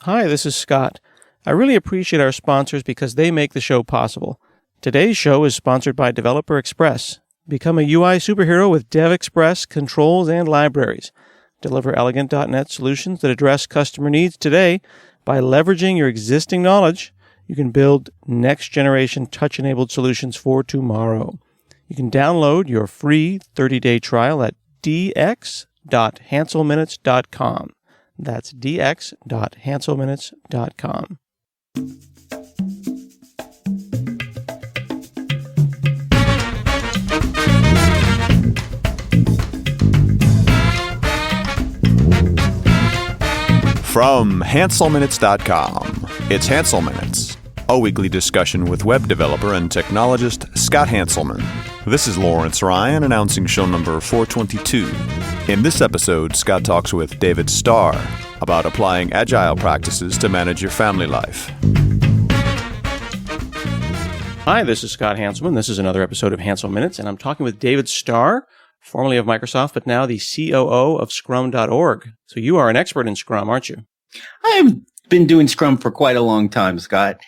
Hi, this is Scott. I really appreciate our sponsors because they make the show possible. Today's show is sponsored by Developer Express. Become a UI superhero with Dev Express controls and libraries. Deliver elegant .NET solutions that address customer needs today. By leveraging your existing knowledge, you can build next-generation touch-enabled solutions for tomorrow. You can download your free 30-day trial at dx.hanselminutes.com. That's dx.hanselminutes.com. From hanselminutes.com, it's Hansel Minutes, a weekly discussion with web developer and technologist Scott Hanselman. This is Lawrence Ryan announcing show number 422. In this episode, Scott talks with David Starr about applying agile practices to manage your family life. Hi, this is Scott Hanselman. This is another episode of Hansel Minutes, and I'm talking with David Starr, formerly of Microsoft, but now the COO of Scrum.org. So you are an expert in Scrum, aren't you? I've been doing Scrum for quite a long time, Scott.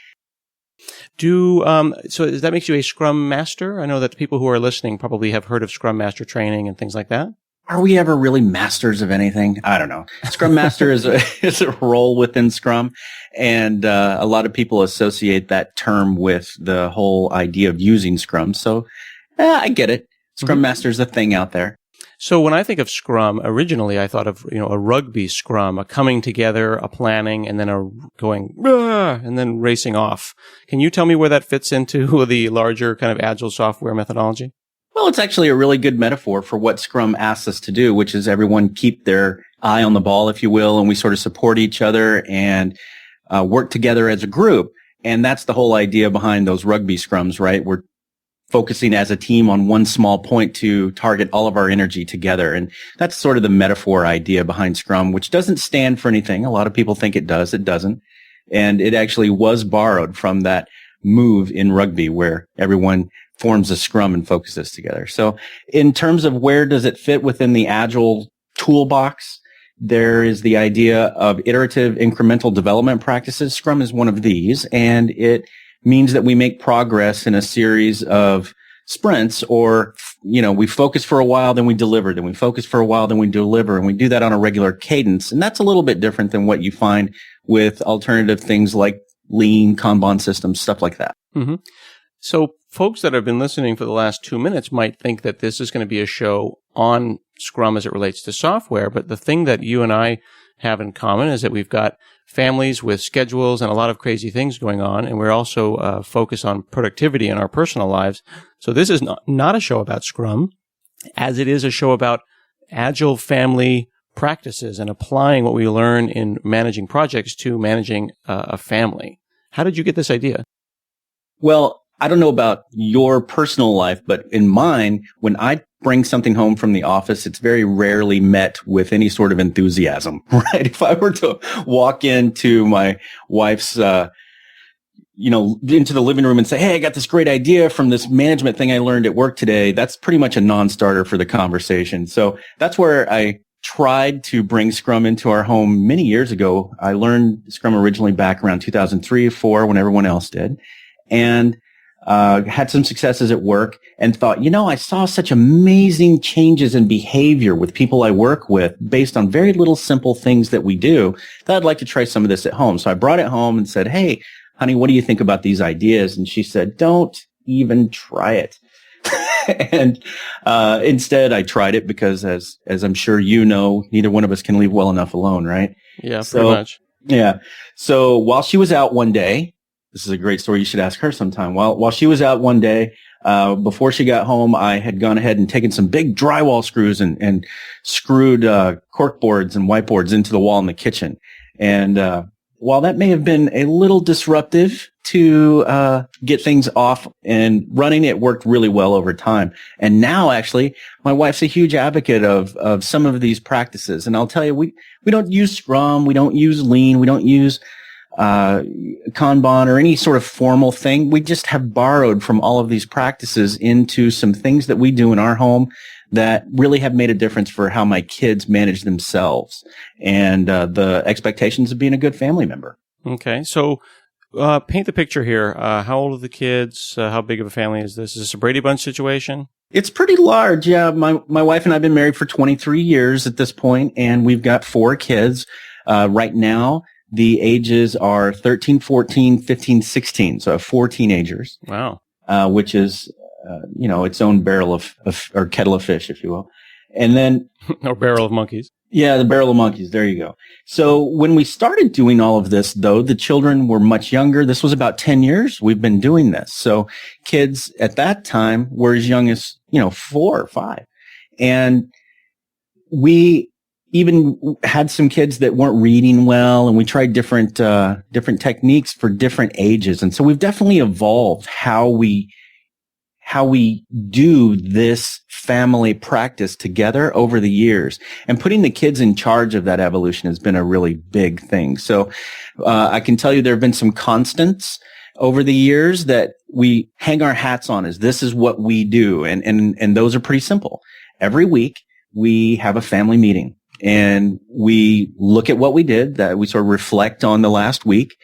So that makes you a Scrum Master? I know that people who are listening probably have heard of Scrum Master training and things like that. Are we ever really masters of anything? I don't know. Scrum Master is a role within Scrum, and a lot of people associate that term with the whole idea of using Scrum. So I get it. Scrum Master is a thing out there. So when I think of Scrum, originally I thought of, a rugby Scrum, a coming together, a planning, and then a going, and then racing off. Can you tell me where that fits into the larger kind of agile software methodology? Well, it's actually a really good metaphor for what Scrum asks us to do, which is everyone keep their eye on the ball, if you will, and we sort of support each other and work together as a group. And that's the whole idea behind those rugby Scrums, right? We're focusing as a team on one small point to target all of our energy together. And that's sort of the metaphor idea behind Scrum, which doesn't stand for anything. A lot of people think it does. It doesn't. And it actually was borrowed from that move in rugby where everyone forms a scrum and focuses together. So in terms of where does it fit within the Agile toolbox, there is the idea of iterative incremental development practices. Scrum is one of these, and it means that we make progress in a series of sprints, or, we focus for a while, then we deliver, then we focus for a while, then we deliver, and we do that on a regular cadence. And that's a little bit different than what you find with alternative things like Lean, Kanban systems, stuff like that. Mm-hmm. So folks that have been listening for the last 2 minutes might think that this is going to be a show on Scrum as it relates to software, but the thing that you and I have in common is that we've got families with schedules and a lot of crazy things going on, and we're also focused on productivity in our personal lives. So this is not a show about Scrum, as it is a show about agile family practices and applying what we learn in managing projects to managing a family. How did you get this idea? Well, I don't know about your personal life, but in mine, when I bring something home from the office, it's very rarely met with any sort of enthusiasm, right? If I were to walk into my wife's, into the living room and say, hey, I got this great idea from this management thing I learned at work today, that's pretty much a non-starter for the conversation. So that's where I tried to bring Scrum into our home many years ago. I learned Scrum originally back around 2003 or 2004 when everyone else did. And had some successes at work and thought, I saw such amazing changes in behavior with people I work with based on very little simple things that we do that I'd like to try some of this at home. So I brought it home and said, hey, honey, what do you think about these ideas? And she said, don't even try it. And instead I tried it because as I'm sure you know, neither one of us can leave well enough alone, right? Yeah, pretty much. Yeah. So while she was out one day, this is a great story. You should ask her sometime. While she was out one day, before she got home, I had gone ahead and taken some big drywall screws and screwed cork boards and whiteboards into the wall in the kitchen. And while that may have been a little disruptive to get things off and running, it worked really well over time. And now, actually, my wife's a huge advocate of some of these practices. And I'll tell you, we don't use Scrum, we don't use Lean, we don't use Kanban or any sort of formal thing. We just have borrowed from all of these practices into some things that we do in our home that really have made a difference for how my kids manage themselves and the expectations of being a good family member. Okay. So paint the picture here. How old are the kids? How big of a family is this? Is this a Brady Bunch situation? It's pretty large. Yeah. My wife and I have been married for 23 years at this point, and we've got 4 kids. Right now, the ages are 13, 14, 15, 16. So I have 4 teenagers. Wow. Which is, its own barrel of or kettle of fish, if you will. And then. Or barrel of monkeys. Yeah, the barrel of monkeys. There you go. So when we started doing all of this, though, the children were much younger. This was about 10 years we've been doing this. So kids at that time were as young as, 4 or 5. And we even had some kids that weren't reading well, and we tried different techniques for different ages. And so we've definitely evolved how we do this family practice together over the years, and putting the kids in charge of that evolution has been a really big thing. So, I can tell you there have been some constants over the years that we hang our hats on as this is what we do. And those are pretty simple. Every week we have a family meeting and we look at what we did, that we sort of reflect on the last week.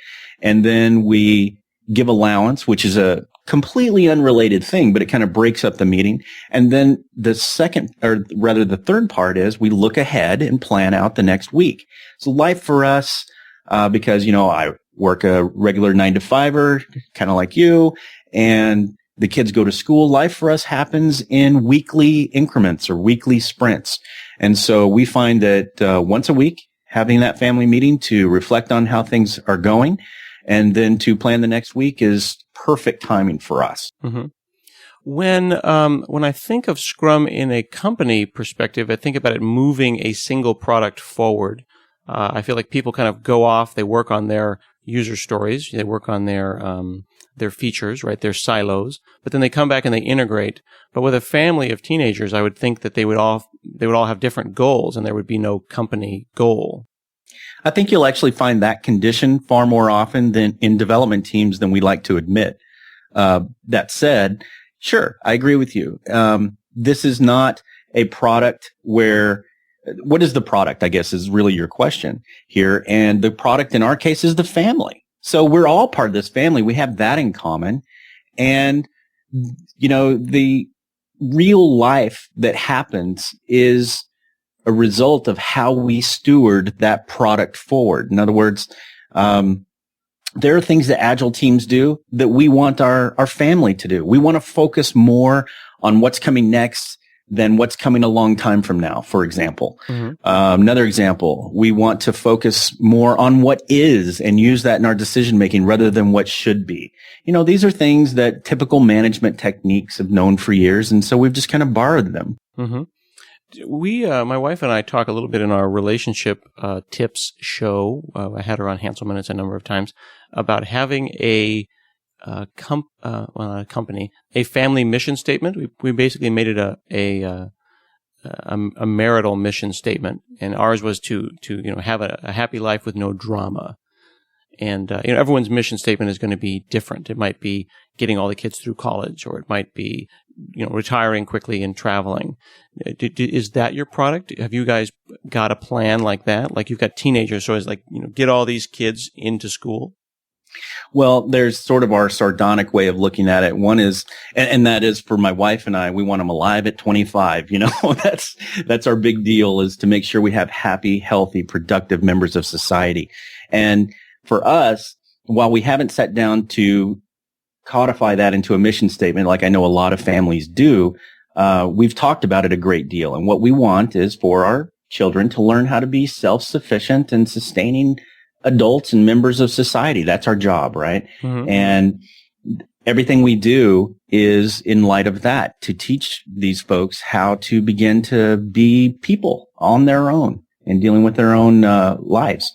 And then we give allowance, which is a completely unrelated thing, but it kind of breaks up the meeting. And then the third part is we look ahead and plan out the next week. So life for us, because, I work a regular 9-to-5er, kind of like you, and the kids go to school. Life for us happens in weekly increments or weekly sprints. And so we find that once a week, having that family meeting to reflect on how things are going and then to plan the next week is perfect timing for us. Mm-hmm. When I think of Scrum in a company perspective, I think about it moving a single product forward. I feel like people kind of go off, they work on their user stories, they work on their features, right, their silos, but then they come back and they integrate. But with a family of teenagers, I would think that they would all have different goals, and there would be no company goal. I think you'll actually find that condition far more often than in development teams than we like to admit. That said, sure, I agree with you. This is not a product where, what is the product, I guess, is really your question here. And the product in our case is the family. So we're all part of this family. We have that in common. And, the real life that happens is a result of how we steward that product forward. In other words, there are things that Agile teams do that we want our family to do. We want to focus more on what's coming next than what's coming a long time from now, for example. Mm-hmm. Another example, we want to focus more on what is and use that in our decision making rather than what should be. These are things that typical management techniques have known for years, and so we've just kind of borrowed them. Mm-hmm. We, my wife and I talk a little bit in our relationship tips show. I had her on Hansel Minutes a number of times about having a company, a family mission statement. We basically made it a marital mission statement, and ours was to have a happy life with no drama. And everyone's mission statement is going to be different. It might be getting all the kids through college, or it might be retiring quickly and traveling. Is that your product? Have you guys got a plan like that? Like you've got teenagers, so it's like, get all these kids into school? Well, there's sort of our sardonic way of looking at it. One is, and that is for my wife and I, we want them alive at 25. That's our big deal, is to make sure we have happy, healthy, productive members of society. And for us, while we haven't sat down to codify that into a mission statement, like I know a lot of families do, we've talked about it a great deal. And what we want is for our children to learn how to be self-sufficient and sustaining adults and members of society. That's our job, right? Mm-hmm. And everything we do is in light of that, to teach these folks how to begin to be people on their own and dealing with their own lives.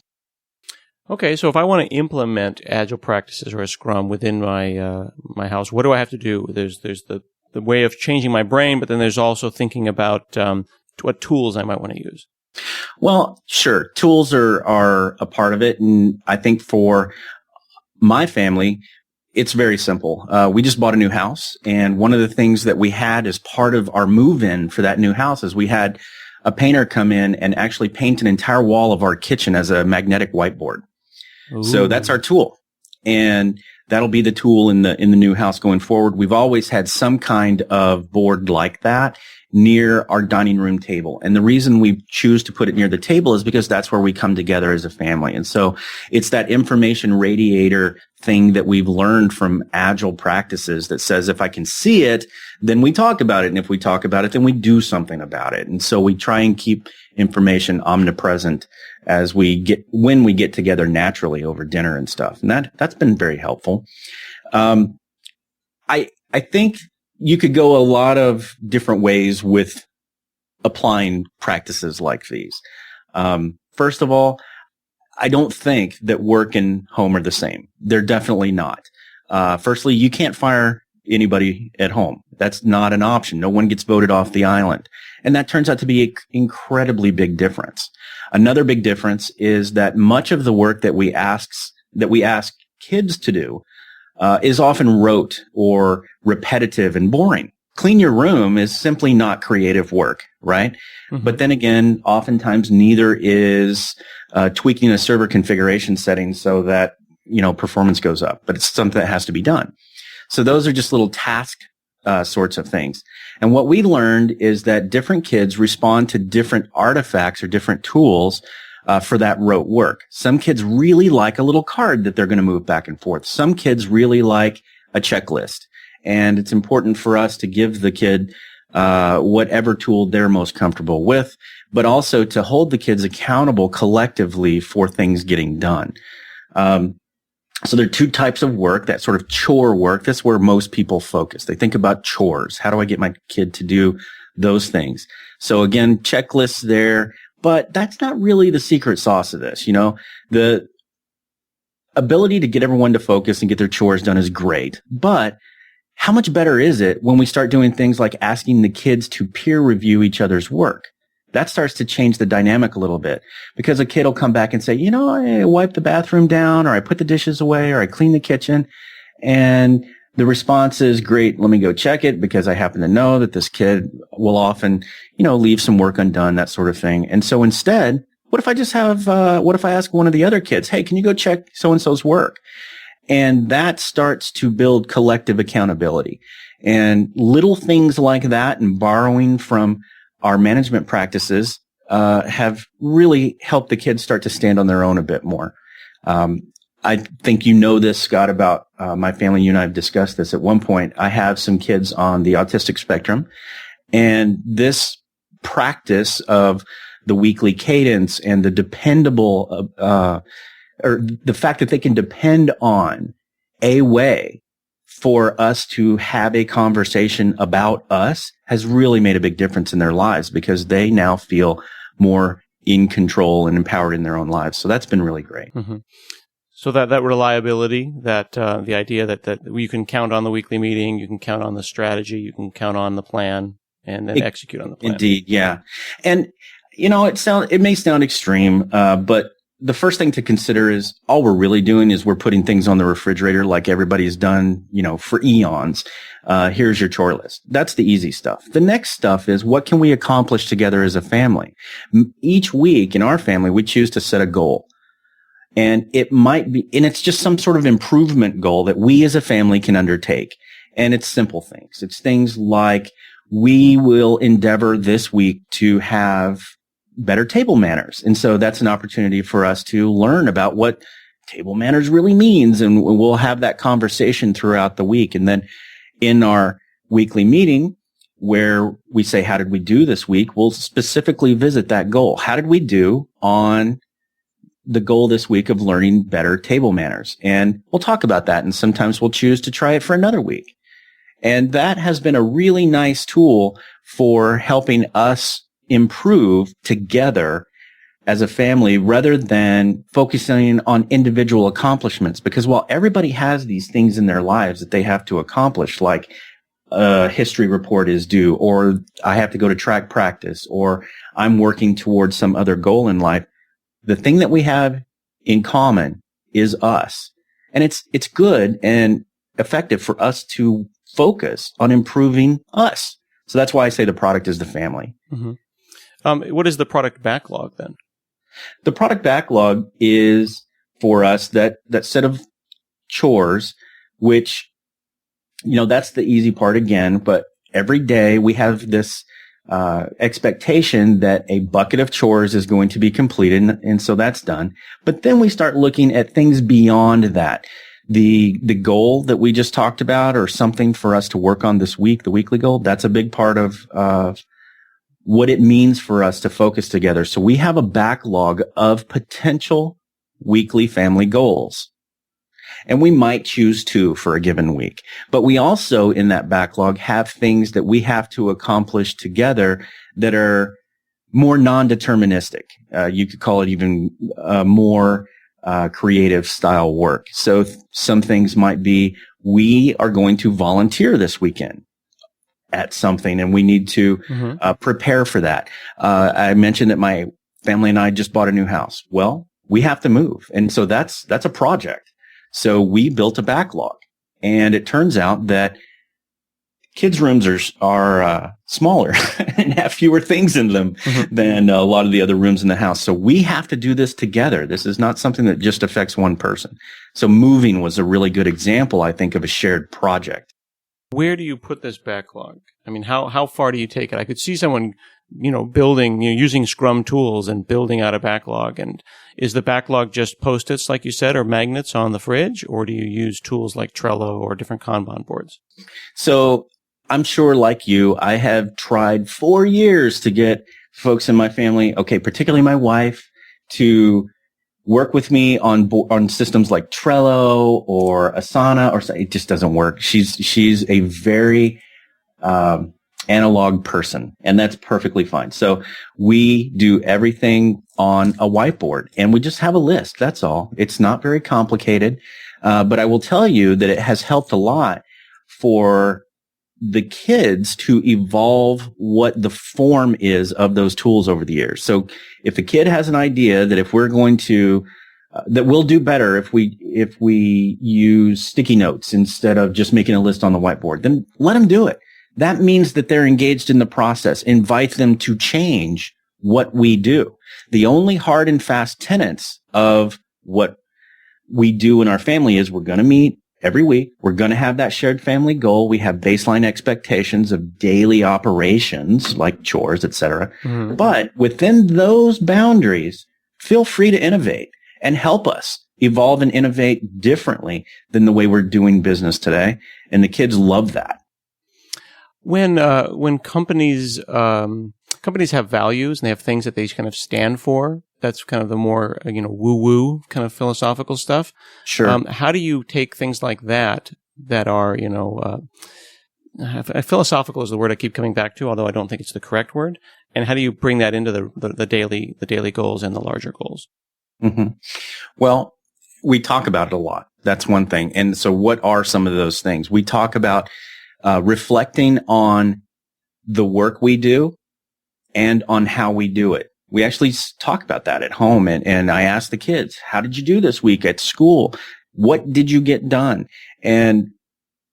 Okay, so if I want to implement Agile practices or a Scrum within my house, what do I have to do? There's the way of changing my brain, but then there's also thinking about what tools I might want to use. Well, sure. Tools are a part of it. And I think for my family, It's very simple. We just bought a new house, and one of the things that we had as part of our move-in for that new house is we had a painter come in and actually paint an entire wall of our kitchen as a magnetic whiteboard. Ooh. So that's our tool, and that'll be the tool in the new house going forward. We've always had some kind of board like that near our dining room table. And the reason we choose to put it near the table is because that's where we come together as a family. And so it's that information radiator thing that we've learned from Agile practices that says, if I can see it, then we talk about it. And if we talk about it, then we do something about it. And so we try and keep information omnipresent when we get together naturally over dinner and stuff. And that's been very helpful. I think you could go a lot of different ways with applying practices like these. First of all, I don't think that work and home are the same. They're definitely not. Firstly, you can't fire anybody at home. That's not an option. No one gets voted off the island. And that turns out to be an incredibly big difference. Another big difference is that much of the work that we ask kids to do is often rote or repetitive and boring. Clean your room is simply not creative work, right? Mm-hmm. But then again, oftentimes neither is tweaking a server configuration setting so that, performance goes up. But it's something that has to be done. So those are just little task sorts of things. And what we learned is that different kids respond to different artifacts or different tools for that rote work. Some kids really like a little card that they're going to move back and forth. Some kids really like a checklist. And it's important for us to give the kid whatever tool they're most comfortable with, but also to hold the kids accountable collectively for things getting done. So there are two types of work, that sort of chore work. That's where most people focus. They think about chores. How do I get my kid to do those things? So again, checklists there. But that's not really the secret sauce of this. The ability to get everyone to focus and get their chores done is great. But how much better is it when we start doing things like asking the kids to peer review each other's work? That starts to change the dynamic a little bit, because a kid will come back and say, I wiped the bathroom down, or I put the dishes away, or I cleaned the kitchen. And the response is, great, let me go check it, because I happen to know that this kid will often, leave some work undone, that sort of thing. And so instead, what if I ask one of the other kids, hey, can you go check so-and-so's work? And that starts to build collective accountability. And little things like that and borrowing from our management practices have really helped the kids start to stand on their own a bit more. I think this, Scott, about my family. You and I have discussed this at one point. I have some kids on the autistic spectrum, and this practice of the weekly cadence and the dependable, or the fact that they can depend on a way for us to have a conversation about us has really made a big difference in their lives, because they now feel more in control and empowered in their own lives. So that's been really great. Mm-hmm. So that reliability, that the idea that you can count on the weekly meeting, you can count on the strategy, you can count on the plan, and then execute on the plan. Indeed, yeah. And it may sound extreme, but the first thing to consider is all we're really doing is we're putting things on the refrigerator like everybody's done, for eons. Here's your chore list. That's the easy stuff. The next stuff is, what can we accomplish together as a family? Each week in our family, we choose to set a goal. And it's just some sort of improvement goal that we as a family can undertake. And it's simple things. It's things like, we will endeavor this week to have better table manners. And so that's an opportunity for us to learn about what table manners really means. And we'll have that conversation throughout the week. And then in our weekly meeting, where we say, how did we do this week? We'll specifically visit that goal. How did we do on the goal this week of learning better table manners? And we'll talk about that. And sometimes we'll choose to try it for another week. And that has been a really nice tool for helping us improve together as a family, rather than focusing on individual accomplishments. Because while everybody has these things in their lives that they have to accomplish, like a history report is due, or I have to go to track practice, or I'm working towards some other goal in life, the thing that we have in common is us. And it's good. And effective for us to focus on improving us. So that's why I say the product is the family. Mm-hmm. What is the product backlog then? The product backlog is for us that set of chores, which, that's the easy part again, but every day we have this expectation that a bucket of chores is going to be completed. And so that's done. But then we start looking at things beyond that. The goal that we just talked about, or something for us to work on this week, the weekly goal, that's a big part of what it means for us to focus together. So we have a backlog of potential weekly family goals. And we might choose 2 for a given week. But we also, in that backlog, have things that we have to accomplish together that are more non-deterministic. You could call it even more creative style work. So some things might be, we are going to volunteer this weekend at something, and we need to prepare for that. I mentioned that my family and I just bought a new house. Well, we have to move. And so that's a project. So we built a backlog, and it turns out that kids' rooms are smaller and have fewer things in them than a lot of the other rooms in the house. So we have to do this together. This is not something that just affects one person. So moving was a really good example, I think, of a shared project. Where do you put this backlog? I mean, how far do you take it? I could see someone, building, using Scrum tools and building out a backlog. And is the backlog just Post-its, like you said, or magnets on the fridge? Or do you use tools like Trello or different Kanban boards? So I'm sure, like you, I have tried for years to get folks in my family, particularly my wife, to work with me on systems like Trello or Asana, or it just doesn't work. She's a very analog person, and that's perfectly fine. So we do everything on a whiteboard, and we just have a list. That's all. It's not very complicated, but I will tell you that it has helped a lot for the kids to evolve what the form is of those tools over the years. So if a kid has an idea that if we're going to, that we'll do better if we use sticky notes instead of just making a list on the whiteboard, then let them do it. That means that they're engaged in the process. Invite them to change what we do. The only hard and fast tenets of what we do in our family is we're going to meet every week. We're going to have that shared family goal. We have baseline expectations of daily operations like chores, etc. Mm-hmm. But within those boundaries, feel free to innovate and help us evolve and innovate differently than the way we're doing business today. And the kids love that. When companies have values and they have things that they kind of stand for, that's kind of the more, woo-woo kind of philosophical stuff. Sure. How do you take things like that are, philosophical is the word I keep coming back to, although I don't think it's the correct word. And how do you bring that into the daily goals and the larger goals? Mm-hmm. Well, we talk about it a lot. That's one thing. And so what are some of those things? We talk about reflecting on the work we do and on how we do it. We actually talk about that at home. And I ask the kids, how did you do this week at school? What did you get done? And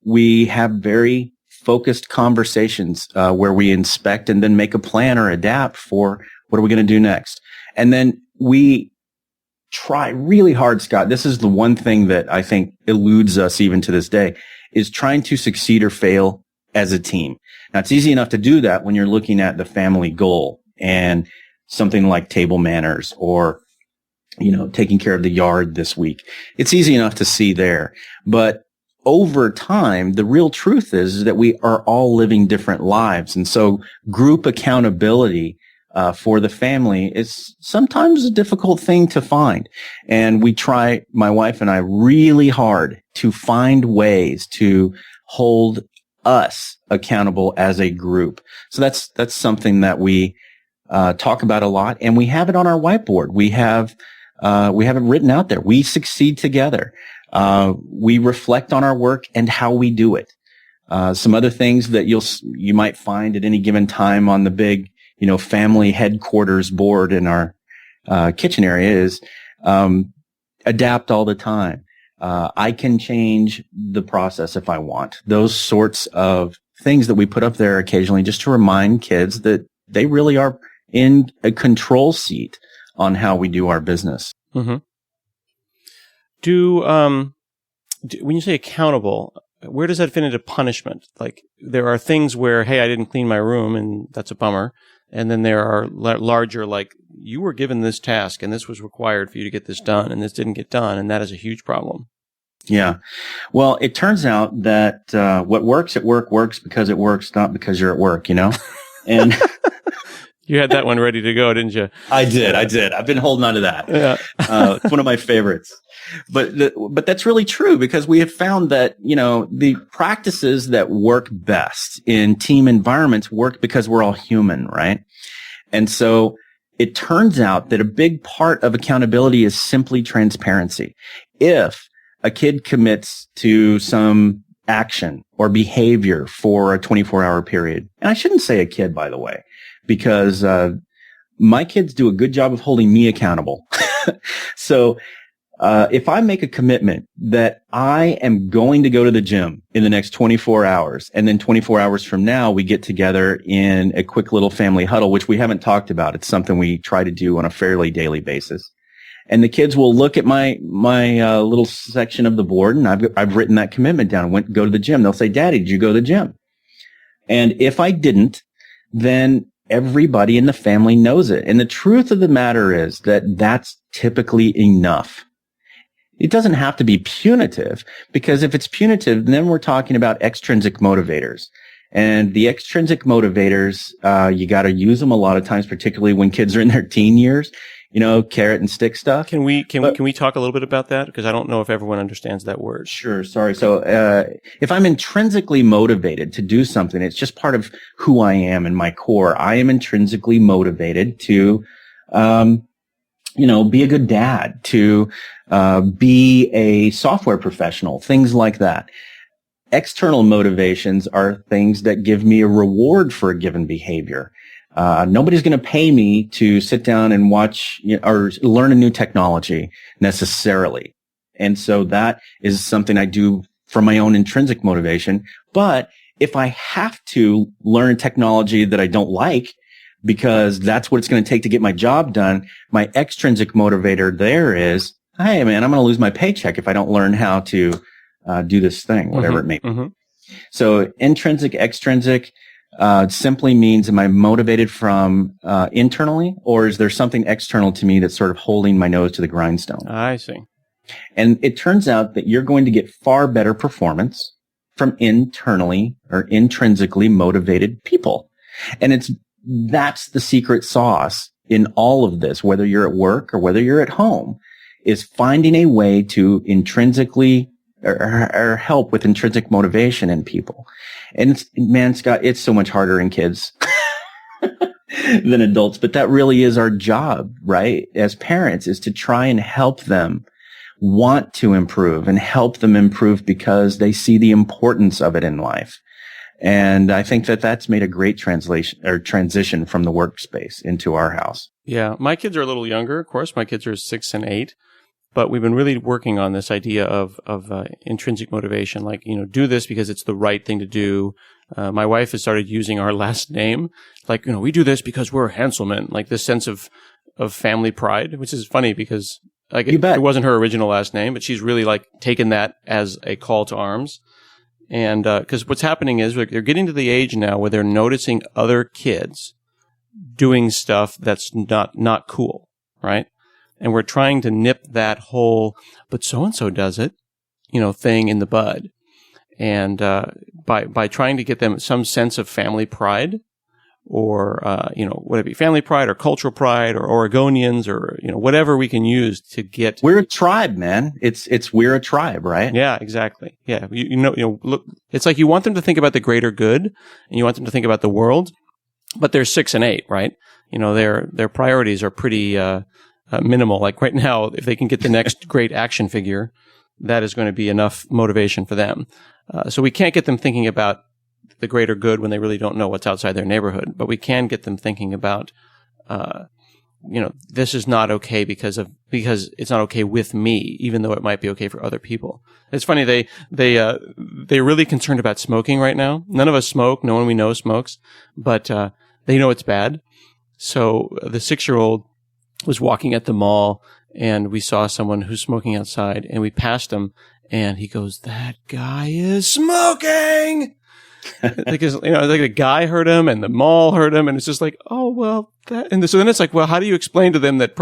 we have very focused conversations where we inspect and then make a plan or adapt for what are we going to do next. And then we try really hard, Scott. This is the one thing that I think eludes us even to this day, is trying to succeed or fail as a team. Now, it's easy enough to do that when you're looking at the family goal and something like table manners or, taking care of the yard this week. It's easy enough to see there. But over time, the real truth is that we are all living different lives. And so group accountability for the family is sometimes a difficult thing to find. And we try, my wife and I, really hard to find ways to hold us accountable as a group. So that's something that we talk about a lot, and we have it on our whiteboard. We have it written out there. We succeed together. We reflect on our work and how we do it. Some other things that you might find at any given time on the big, family headquarters board in our kitchen area is adapt all the time. I can change the process if I want. Those sorts of things that we put up there occasionally just to remind kids that they really are in a control seat on how we do our business. Mm-hmm. When you say accountable, where does that fit into punishment? Like, there are things where, hey, I didn't clean my room, and that's a bummer. And then there are larger, like, you were given this task, and this was required for you to get this done, and this didn't get done, and that is a huge problem. Yeah. Well, it turns out that what works at work works because it works, not because you're at work, And you had that one ready to go, didn't you? I did. I've been holding on to that. Yeah. It's one of my favorites. But that's really true, because we have found that, the practices that work best in team environments work because we're all human, right? And so it turns out that a big part of accountability is simply transparency. If a kid commits to some action or behavior for a 24-hour period, and I shouldn't say a kid, by the way, because my kids do a good job of holding me accountable. So if I make a commitment that I am going to go to the gym in the next 24 hours, and then 24 hours from now, we get together in a quick little family huddle, which we haven't talked about. It's something we try to do on a fairly daily basis. And the kids will look at my little section of the board, and I've written that commitment down and go to the gym. They'll say, "Daddy, did you go to the gym?" And if I didn't, then everybody in the family knows it. And the truth of the matter is that that's typically enough. It doesn't have to be punitive, because if it's punitive, then we're talking about extrinsic motivators. And the extrinsic motivators, you got to use them a lot of times, particularly when kids are in their teen years, carrot and stick stuff. Can we talk a little bit about that? Because I don't know if everyone understands that word. Sure. Sorry. So, if I'm intrinsically motivated to do something, it's just part of who I am in my core. I am intrinsically motivated to, be a good dad, to be a software professional, things like that. External motivations are things that give me a reward for a given behavior. Nobody's going to pay me to sit down and watch or learn a new technology necessarily. And so that is something I do for my own intrinsic motivation. But if I have to learn technology that I don't like, because that's what it's going to take to get my job done, my extrinsic motivator there is, hey, man, I'm going to lose my paycheck if I don't learn how to do this thing, whatever it may be. Mm-hmm. So intrinsic, extrinsic simply means, am I motivated from internally, or is there something external to me that's sort of holding my nose to the grindstone? I see. And it turns out that you're going to get far better performance from internally or intrinsically motivated people. And that's the secret sauce in all of this, whether you're at work or whether you're at home, is finding a way to intrinsically or help with intrinsic motivation in people. And man, Scott, it's so much harder in kids than adults, but that really is our job, right? As parents, is to try and help them want to improve and help them improve because they see the importance of it in life. And I think that that's made a great transition from the workspace into our house. Yeah. My kids are a little younger. Of course, my kids are 6 and 8, but we've been really working on this idea of intrinsic motivation. Like, do this because it's the right thing to do. My wife has started using our last name. Like, we do this because we're Hanselman, like this sense of family pride, which is funny because it wasn't her original last name, but she's really like taken that as a call to arms. And because what's happening is they're getting to the age now where they're noticing other kids doing stuff that's not cool, right? And we're trying to nip that whole, but so-and-so does it, thing in the bud. And by trying to get them some sense of family pride, or whether it be family pride or cultural pride or Oregonians or whatever we can use to get. We're a tribe, man. We're a tribe, right? Yeah, exactly. Yeah, look, it's like you want them to think about the greater good, and you want them to think about the world, but they're 6 and 8, right? Their priorities are pretty minimal. Like right now, if they can get the next great action figure, that is going to be enough motivation for them. So we can't get them thinking about the greater good when they really don't know what's outside their neighborhood, but we can get them thinking about this is not okay because it's not okay with me, even though it might be okay for other people. It's funny. They're really concerned about smoking right now. None of us smoke. No one we know smokes, but, they know it's bad. So the 6-year-old was walking at the mall and we saw someone who's smoking outside and we passed him and he goes, "That guy is smoking." Because, like the guy heard him and the mall heard him and it's just like, oh, well, so then it's like, well, how do you explain to them that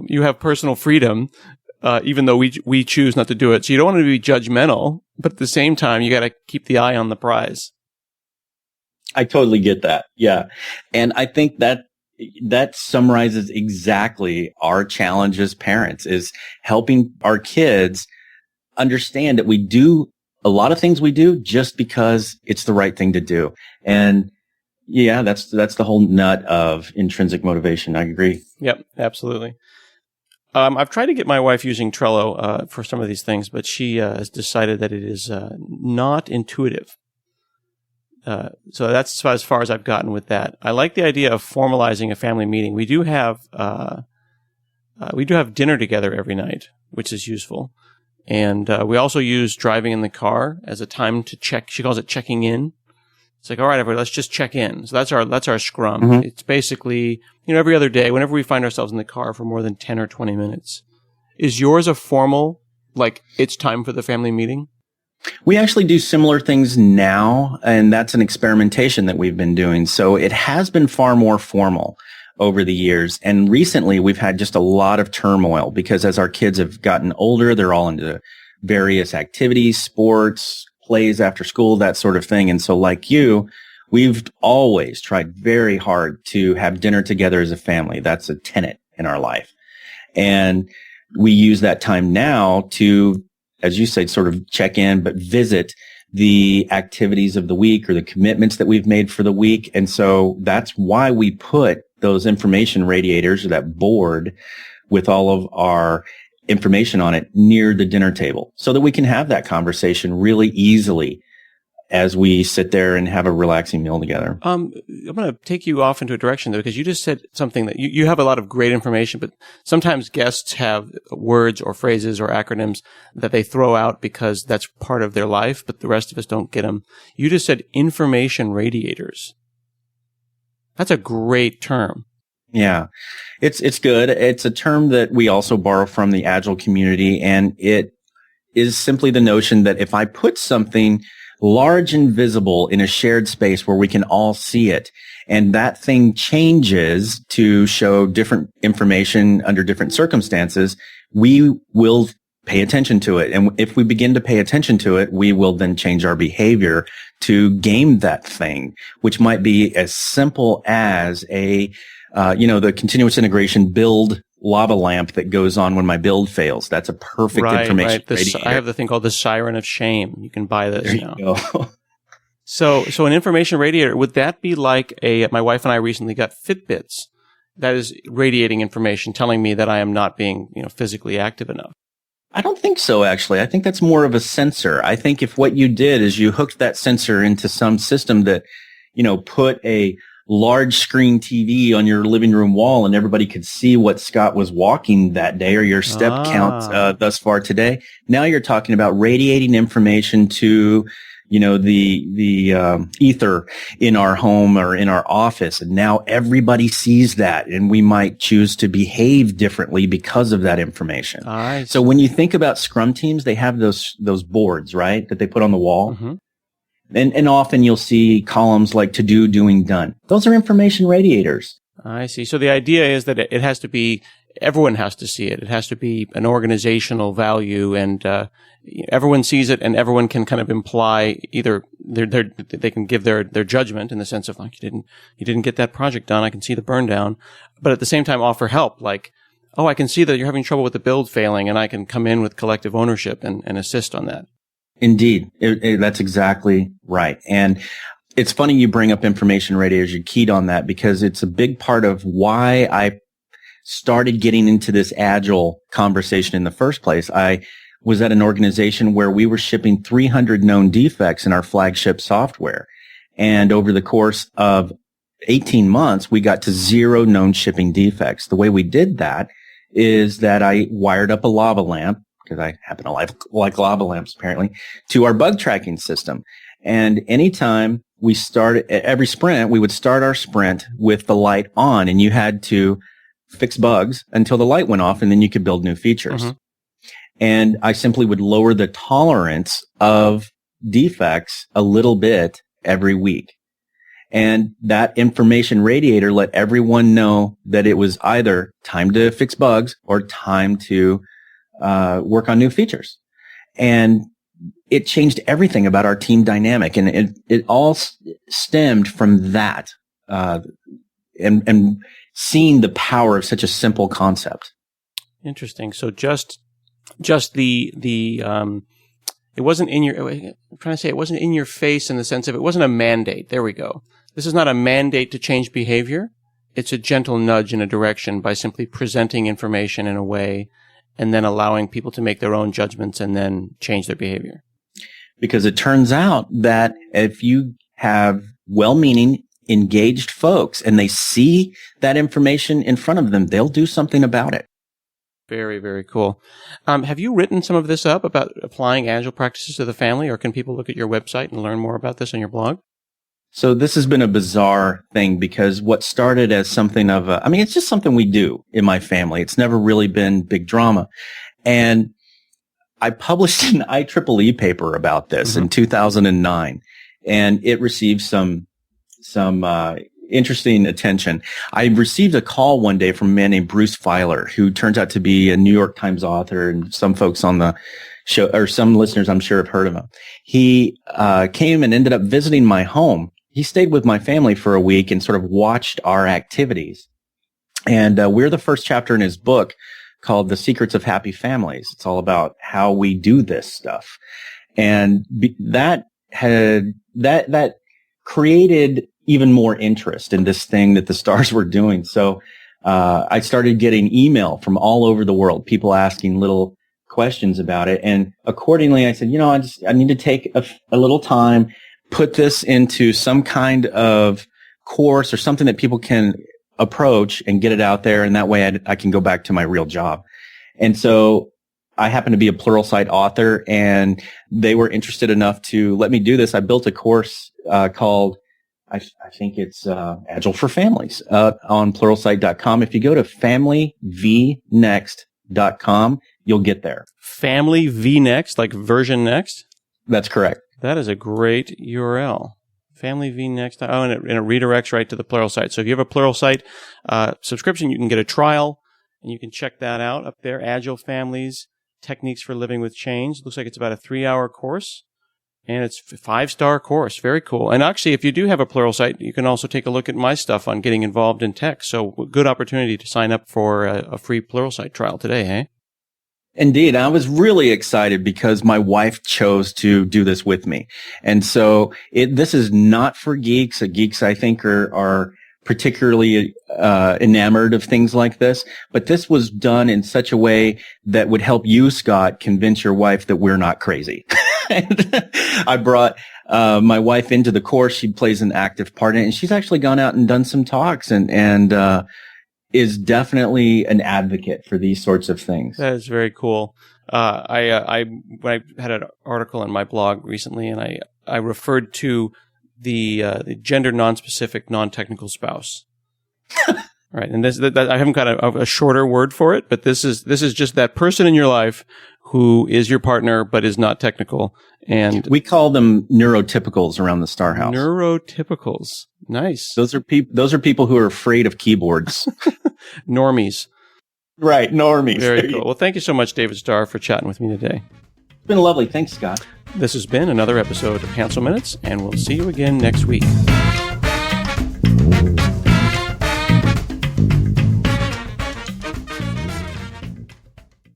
you have personal freedom, even though we choose not to do it. So you don't want to be judgmental, but at the same time, you got to keep the eye on the prize. I totally get that. Yeah. And I think that summarizes exactly our challenge as parents, is helping our kids understand that we do a lot of things we do just because it's the right thing to do. And yeah, that's the whole nut of intrinsic motivation. I agree. Yep, absolutely. I've tried to get my wife using Trello for some of these things, but she has decided that it is not intuitive. So that's as far as I've gotten with that. I like the idea of formalizing a family meeting. We do have dinner together every night, which is useful. And we also use driving in the car as a time to check. She calls it checking in. It's like, all right, everybody, let's just check in. So that's our scrum. Mm-hmm. It's basically, every other day, whenever we find ourselves in the car for more than 10 or 20 minutes. Is yours a formal, like, it's time for the family meeting? We actually do similar things now, and that's an experimentation that we've been doing. So it has been far more formal over the years. And recently we've had just a lot of turmoil because as our kids have gotten older, they're all into various activities, sports, plays after school, that sort of thing. And so like you, we've always tried very hard to have dinner together as a family. That's a tenet in our life. And we use that time now to, as you said, sort of check in, but visit the activities of the week or the commitments that we've made for the week. And so that's why we put those information radiators, or that board with all of our information on it, near the dinner table so that we can have that conversation really easily as we sit there and have a relaxing meal together. I'm going to take you off into a direction though, because you just said something that you have a lot of great information, but sometimes guests have words or phrases or acronyms that they throw out because that's part of their life, but the rest of us don't get them. You just said information radiators. That's a great term. Yeah, it's good. It's a term that we also borrow from the Agile community, and it is simply the notion that if I put something large and visible in a shared space where we can all see it, and that thing changes to show different information under different circumstances, we will pay attention to it. And if we begin to pay attention to it, we will then change our behavior to game that thing, which might be as simple as the continuous integration build lava lamp that goes on when my build fails. That's a perfect information radiator. I have the thing called the siren of shame. You can buy this now. There you go. So an information radiator, would that be like my wife and I recently got Fitbits that is radiating information telling me that I am not being, physically active enough? I don't think so, actually. I think that's more of a sensor. I think if what you did is you hooked that sensor into some system that, put a large screen TV on your living room wall and everybody could see what Scott was walking that day or your step count thus far today. Now you're talking about radiating information to, the ether in our home or in our office. And now everybody sees that, and we might choose to behave differently because of that information. So when you think about Scrum teams, they have those boards, right, that they put on the wall. Mm-hmm. And often you'll see columns like to do, doing, done. Those are information radiators. I see. So the idea is that it has to be, everyone has to see it. It has to be an organizational value, and everyone sees it, and everyone can kind of imply either they can give their judgment in the sense of like, you didn't get that project done. I can see the burn down, but at the same time offer help. Like, oh, I can see that you're having trouble with the build failing, and I can come in with collective ownership and assist on that. Indeed. That's exactly right. And it's funny you bring up information radiators. You keyed on that because it's a big part of why I started getting into this Agile conversation in the first place. I was at an organization where we were shipping 300 known defects in our flagship software. And over the course of 18 months, we got to 0 known shipping defects. The way we did that is that I wired up a lava lamp, because I happen to like lava lamps apparently, to our bug tracking system. And anytime we started, every sprint, we would start our sprint with the light on, and you had to fix bugs until the light went off, and then you could build new features. Mm-hmm. And I simply would lower the tolerance of defects a little bit every week. And that information radiator let everyone know that it was either time to fix bugs or time to work on new features. And it changed everything about our team dynamic. And it all stemmed from that, and seeing the power of such a simple concept. Interesting. So just the it wasn't in your, I'm trying to say it wasn't in your face in the sense of it wasn't a mandate. There we go. This is not a mandate to change behavior. It's a gentle nudge in a direction by simply presenting information in a way and then allowing people to make their own judgments and then change their behavior. Because it turns out that if you have well-meaning, engaged folks and they see that information in front of them, they'll do something about it. Very, very cool. Have you written some of this up about applying Agile practices to the family, or can people look at your website and learn more about this on your blog? So this has been a bizarre thing, because what started as something of it's just something we do in my family. It's never really been big drama. And I published an IEEE paper about this in 2009, and it received some interesting attention. I received a call one day from a man named Bruce Feiler, who turns out to be a New York Times author, and some folks on the show, or some listeners I'm sure have heard of him. He came and ended up visiting my home. He stayed with my family for a week and sort of watched our activities. And we're the first chapter in his book called The Secrets of Happy Families. It's all about how we do this stuff. And that created even more interest in this thing that the Stars were doing. So I started getting email from all over the world, people asking little questions about it. And accordingly, I said, I need to take a little time, put this into some kind of course or something that people can approach and get it out there. And that way I can go back to my real job. And so I happen to be a Pluralsight author, and they were interested enough to let me do this. I built a course called, I think it's Agile for Families, on Pluralsight.com. If you go to FamilyVNext.com, you'll get there. Family V Next, like version next? That's correct. That is a great URL. Family V Next. Oh, and it redirects right to the Pluralsight. So if you have a Pluralsight subscription, you can get a trial, and you can check that out up there. Agile Families, Techniques for Living with Change. Looks like it's about a 3-hour course. And it's a 5-star course. Very cool. And actually, if you do have a Pluralsight, you can also take a look at my stuff on getting involved in tech. So good opportunity to sign up for a free Pluralsight trial today, hey? Indeed. I was really excited because my wife chose to do this with me. And so this is not for geeks. Geeks, I think, are particularly enamored of things like this. But this was done in such a way that would help you, Scott, convince your wife that we're not crazy. And I brought my wife into the course. She plays an active part in it, and she's actually gone out and done some talks and is definitely an advocate for these sorts of things. That is very cool. I had an article in my blog recently, and I referred to the gender non-specific, non-technical spouse. Right, and I haven't got a shorter word for it, but this is just that person in your life who is your partner but is not technical. And we call them neurotypicals around the Star House. Neurotypicals, nice. Those are people who are afraid of keyboards. Normies. Right, normies. Very cool. Well, thank you so much, David Starr, for chatting with me today. It's been lovely. Thanks, Scott. This has been another episode of Hansel Minutes, and we'll see you again next week.